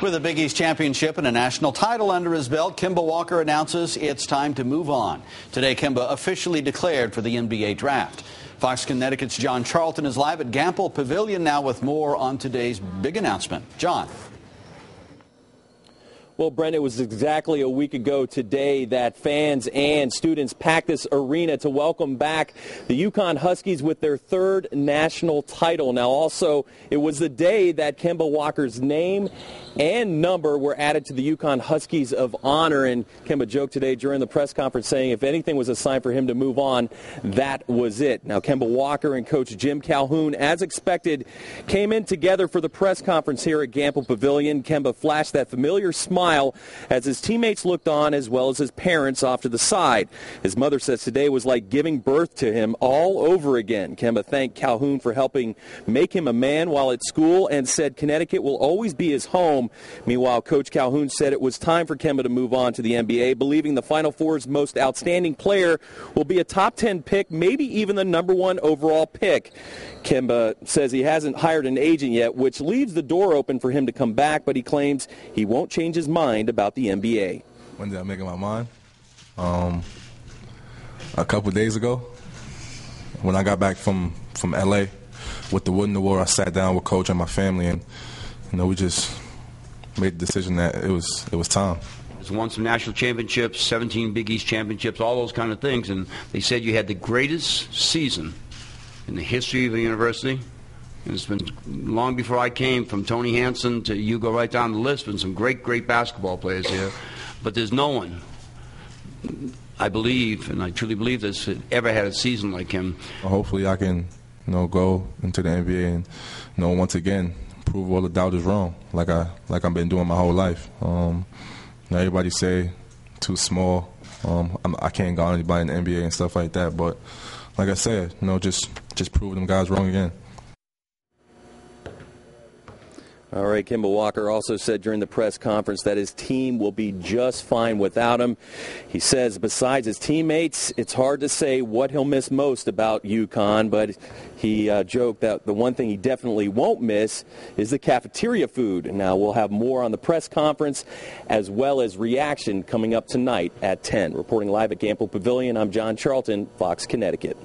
With a Big East championship and a national title under his belt, Kemba Walker announces it's time to move on. Today, Kemba officially declared for the NBA draft. Fox Connecticut's John Charlton is live at Gamble Pavilion now with more on today's big announcement. John. Well, Brent, it was exactly a week ago today that fans and students packed this arena to welcome back the UConn Huskies with their third national title. Now, also, it was the day that Kemba Walker's name and number were added to the UConn Huskies of Honor. And Kemba joked today during the press conference saying if anything was a sign for him to move on, that was it. Now, Kemba Walker and Coach Jim Calhoun, as expected, came in together for the press conference here at Gamble Pavilion. Kemba flashed that familiar smile as his teammates looked on, as well as his parents off to the side. His mother says today was like giving birth to him all over again. Kemba thanked Calhoun for helping make him a man while at school and said Connecticut will always be his home. Meanwhile, Coach Calhoun said it was time for Kemba to move on to the NBA, believing the Final Four's most outstanding player will be a top 10 pick, maybe even the number 1 overall pick. Kemba says he hasn't hired an agent yet, which leaves the door open for him to come back, but he claims he won't change his mind about the NBA. When did I make up my mind? A couple days ago. When I got back from L.A. with the Wooden Award, I sat down with Coach and my family, and we just made the decision that it was time. He's won some national championships, 17 Big East championships, all those kind of things, and they said you had the greatest season in the history of the university. And it's been long before I came, from Tony Hansen to you go right down the list, been some great basketball players here. But there's no one, I believe, and I truly believe this, that ever had a season like him. Hopefully I can, go into the NBA and, once again, prove all the doubters wrong, like I've been doing my whole life. Everybody say too small. I can't guard anybody in the NBA and stuff like that. But like I said, just prove them guys wrong again. All right, Kemba Walker also said during the press conference that his team will be just fine without him. He says besides his teammates, it's hard to say what he'll miss most about UConn, but he joked that the one thing he definitely won't miss is the cafeteria food. Now, we'll have more on the press conference as well as reaction coming up tonight at 10. Reporting live at Gamble Pavilion, I'm John Charlton, Fox Connecticut.